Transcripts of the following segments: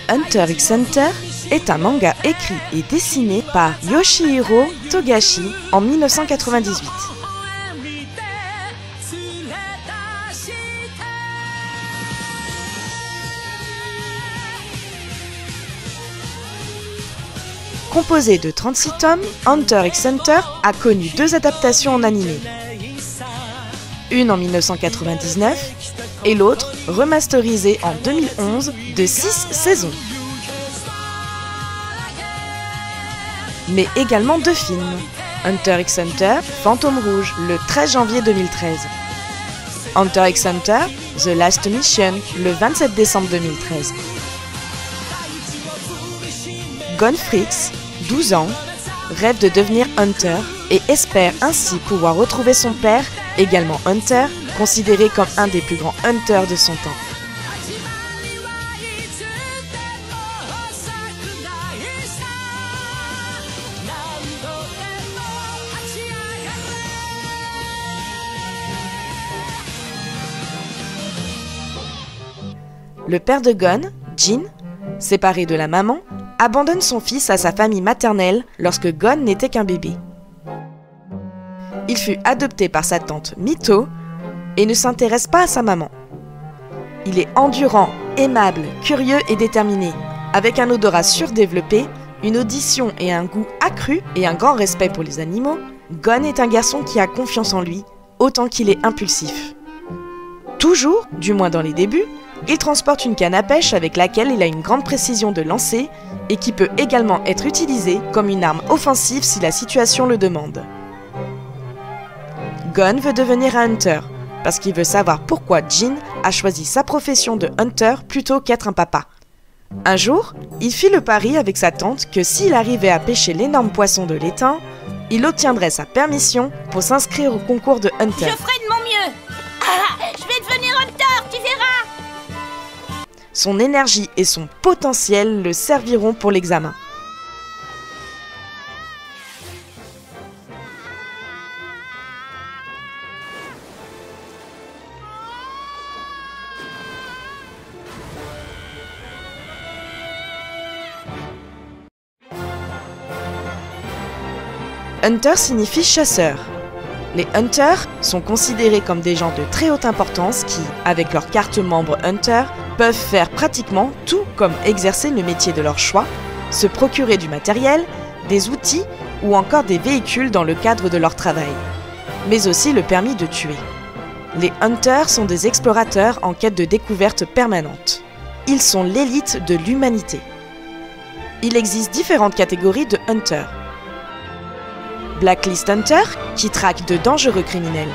Hunter x Hunter est un manga écrit et dessiné par Yoshihiro Togashi en 1998. Composé de 36 tomes, Hunter x Hunter a connu 2 adaptations en animé. Une en 1999 et l'autre remasterisée en 2011 de 6 saisons. Mais également 2 films. Hunter x Hunter, Fantôme Rouge, le 13 janvier 2013. Hunter x Hunter, The Last Mission, le 27 décembre 2013. Gon Freaks, 12 ans, rêve de devenir Hunter et espère ainsi pouvoir retrouver son père, également Hunter, considéré comme un des plus grands hunters de son temps. Le père de Gon, Jin, séparé de la maman, abandonne son fils à sa famille maternelle lorsque Gon n'était qu'un bébé. Il fut adopté par sa tante Mito et ne s'intéresse pas à sa maman. Il est endurant, aimable, curieux et déterminé, avec un odorat surdéveloppé, une audition et un goût accru et un grand respect pour les animaux. Gon est un garçon qui a confiance en lui, autant qu'il est impulsif. Toujours, du moins dans les débuts, il transporte une canne à pêche avec laquelle il a une grande précision de lancer et qui peut également être utilisée comme une arme offensive si la situation le demande. Gon veut devenir un hunter parce qu'il veut savoir pourquoi Jin a choisi sa profession de hunter plutôt qu'être un papa. Un jour, il fit le pari avec sa tante que s'il arrivait à pêcher l'énorme poisson de l'étang, il obtiendrait sa permission pour s'inscrire au concours de hunter. Je ferai de mon mieux. Je vais devenir hunter, tu verras. Son énergie et son potentiel le serviront pour l'examen. Hunter signifie chasseur. Les hunters sont considérés comme des gens de très haute importance qui, avec leur carte membre hunter, peuvent faire pratiquement tout comme exercer le métier de leur choix, se procurer du matériel, des outils ou encore des véhicules dans le cadre de leur travail, mais aussi le permis de tuer. Les hunters sont des explorateurs en quête de découvertes permanentes. Ils sont l'élite de l'humanité. Il existe différentes catégories de hunters. Blacklist Hunter, qui traque de dangereux criminels.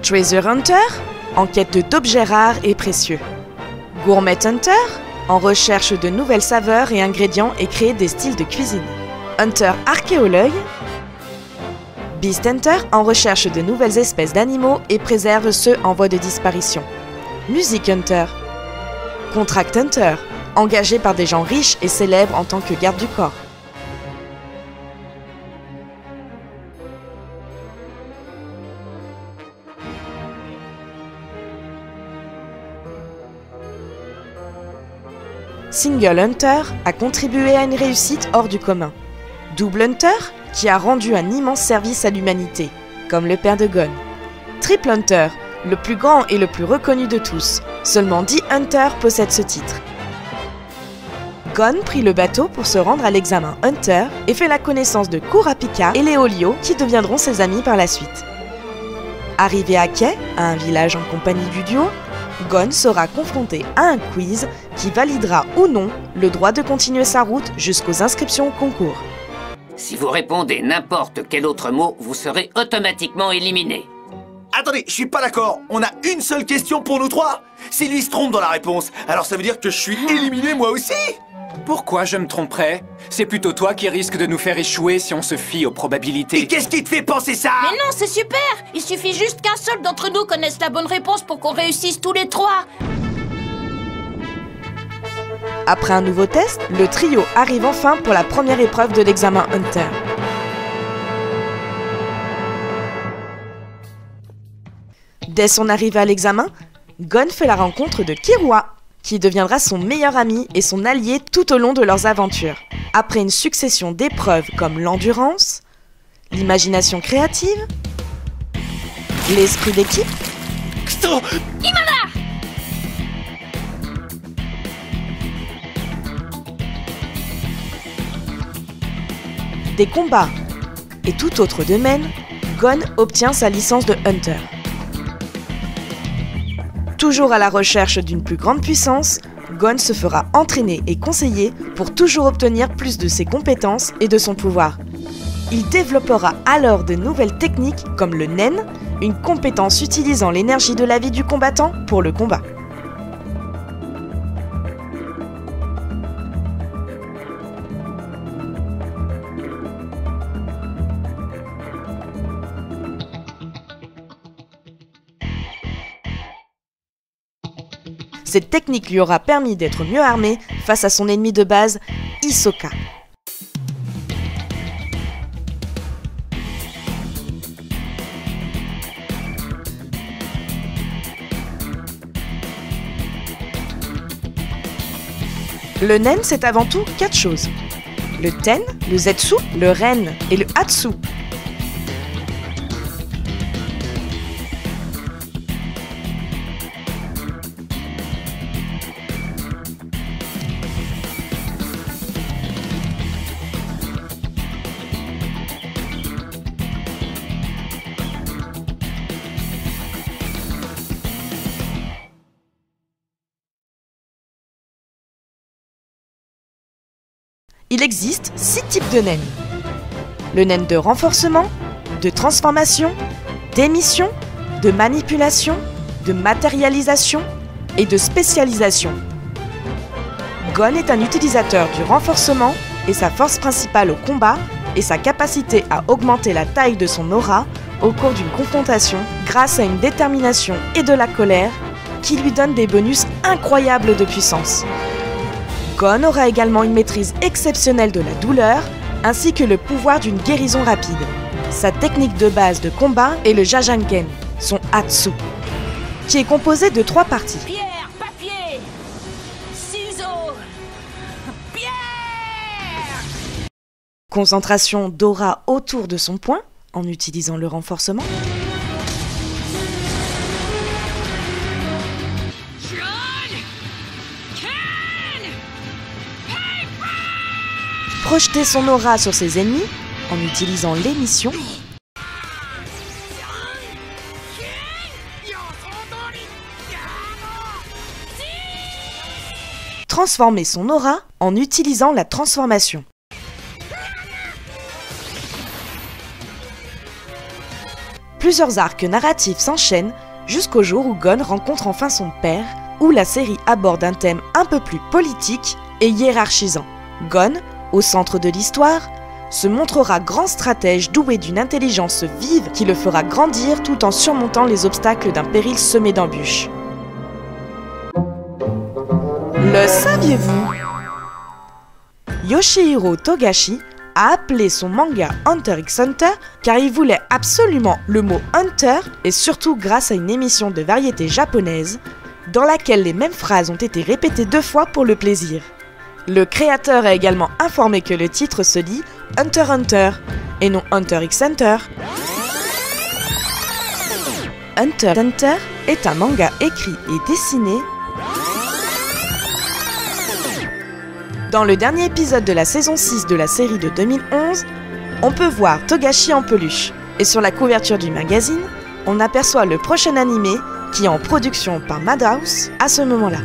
Treasure Hunter, en quête d'objets rares et précieux. Gourmet Hunter, en recherche de nouvelles saveurs et ingrédients et créer des styles de cuisine. Hunter archéologue. Beast Hunter, en recherche de nouvelles espèces d'animaux et préserve ceux en voie de disparition. Music Hunter. Contract Hunter, engagé par des gens riches et célèbres en tant que garde du corps. Single Hunter a contribué à une réussite hors du commun. Double Hunter, qui a rendu un immense service à l'humanité, comme le père de Gon. Triple Hunter, le plus grand et le plus reconnu de tous. Seulement 10 Hunters possèdent ce titre. Gon prit le bateau pour se rendre à l'examen Hunter et fait la connaissance de Kurapika et Léolio qui deviendront ses amis par la suite. Arrivé à quai, à un village en compagnie du duo, Gon sera confronté à un quiz qui validera ou non le droit de continuer sa route jusqu'aux inscriptions au concours. Si vous répondez n'importe quel autre mot, vous serez automatiquement éliminé. Attendez, je suis pas d'accord. On a une seule question pour nous 3. Si lui se trompe dans la réponse, alors ça veut dire que je suis éliminé moi aussi? Pourquoi je me tromperais? C'est plutôt toi qui risque de nous faire échouer si on se fie aux probabilités. Et qu'est-ce qui te fait penser ça? Mais non, c'est super. Il suffit juste qu'un seul d'entre nous connaisse la bonne réponse pour qu'on réussisse tous les 3. Après un nouveau test, le trio arrive enfin pour la première épreuve de l'examen Hunter. Dès son arrivée à l'examen, Gon fait la rencontre de Killua, qui deviendra son meilleur ami et son allié tout au long de leurs aventures. Après une succession d'épreuves comme l'endurance, l'imagination créative, l'esprit d'équipe, des combats et tout autre domaine, Gon obtient sa licence de Hunter. Toujours à la recherche d'une plus grande puissance, Gon se fera entraîner et conseiller pour toujours obtenir plus de ses compétences et de son pouvoir. Il développera alors de nouvelles techniques comme le Nen, une compétence utilisant l'énergie de la vie du combattant pour le combat. Cette technique lui aura permis d'être mieux armé face à son ennemi de base, Hisoka. Le Nen, c'est avant tout 4 choses. Le Ten, le Zetsu, le Ren et le Hatsu. Il existe 6 types de Nen. Le Nen de renforcement, de transformation, d'émission, de manipulation, de matérialisation et de spécialisation. Gon est un utilisateur du renforcement et sa force principale au combat est sa capacité à augmenter la taille de son aura au cours d'une confrontation grâce à une détermination et de la colère qui lui donnent des bonus incroyables de puissance. Gon aura également une maîtrise exceptionnelle de la douleur, ainsi que le pouvoir d'une guérison rapide. Sa technique de base de combat est le Jajanken, son Hatsu, qui est composé de 3 parties. Pierre, papier, ciseaux, pierre. Concentration d'aura autour de son poing, en utilisant le renforcement. Projeter son aura sur ses ennemis en utilisant l'émission. Transformer son aura en utilisant la transformation. Plusieurs arcs narratifs s'enchaînent jusqu'au jour où Gon rencontre enfin son père, où la série aborde un thème un peu plus politique et hiérarchisant. Gon, au centre de l'histoire, se montrera grand stratège doué d'une intelligence vive qui le fera grandir tout en surmontant les obstacles d'un péril semé d'embûches. Le saviez-vous? Yoshihiro Togashi a appelé son manga Hunter x Hunter car il voulait absolument le mot Hunter et surtout grâce à une émission de variété japonaise dans laquelle les mêmes phrases ont été répétées 2 fois pour le plaisir. Le créateur a également informé que le titre se lit Hunter x Hunter et non Hunter x Hunter. Hunter x Hunter est un manga écrit et dessiné. Dans le dernier épisode de la saison 6 de la série de 2011, on peut voir Togashi en peluche et sur la couverture du magazine, on aperçoit le prochain animé qui est en production par Madhouse à ce moment-là.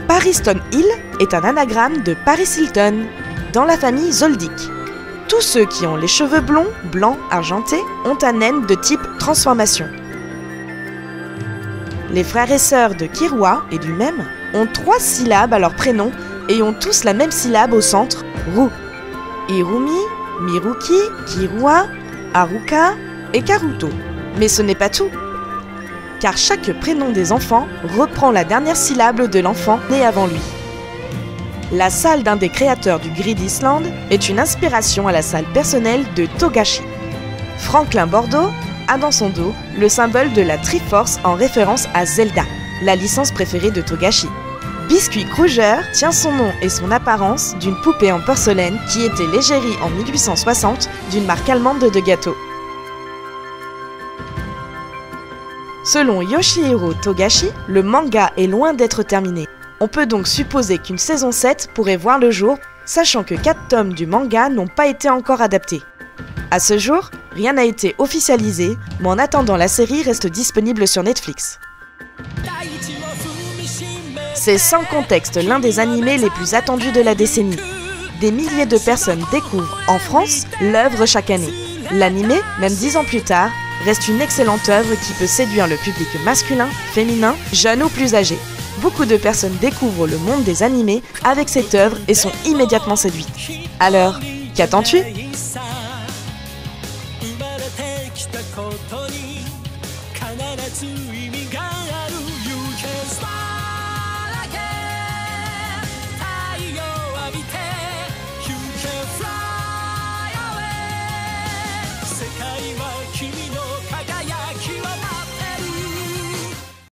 Pariston Hill est un anagramme de Paris Hilton, dans la famille Zoldyck. Tous ceux qui ont les cheveux blonds, blancs, argentés, ont un Nen de type transformation. Les frères et sœurs de Killua et du même ont 3 syllabes à leur prénom et ont tous la même syllabe au centre, Ru. Hirumi, Miruki, Killua, Haruka et Karuto. Mais ce n'est pas tout, car chaque prénom des enfants reprend la dernière syllabe de l'enfant né avant lui. La salle d'un des créateurs du Grid Island est une inspiration à la salle personnelle de Togashi. Franklin Bordeaux a dans son dos le symbole de la Triforce en référence à Zelda, la licence préférée de Togashi. Biscuit Kruger tient son nom et son apparence d'une poupée en porcelaine qui était l'égérie en 1860 d'une marque allemande de gâteaux. Selon Yoshihiro Togashi, le manga est loin d'être terminé. On peut donc supposer qu'une saison 7 pourrait voir le jour, sachant que 4 tomes du manga n'ont pas été encore adaptés. À ce jour, rien n'a été officialisé, mais en attendant, la série reste disponible sur Netflix. C'est sans contexte l'un des animés les plus attendus de la décennie. Des milliers de personnes découvrent, en France, l'œuvre chaque année. L'animé, même 10 ans plus tard, reste une excellente œuvre qui peut séduire le public masculin, féminin, jeune ou plus âgé. Beaucoup de personnes découvrent le monde des animés avec cette œuvre et sont immédiatement séduites. Alors, qu'attends-tu ?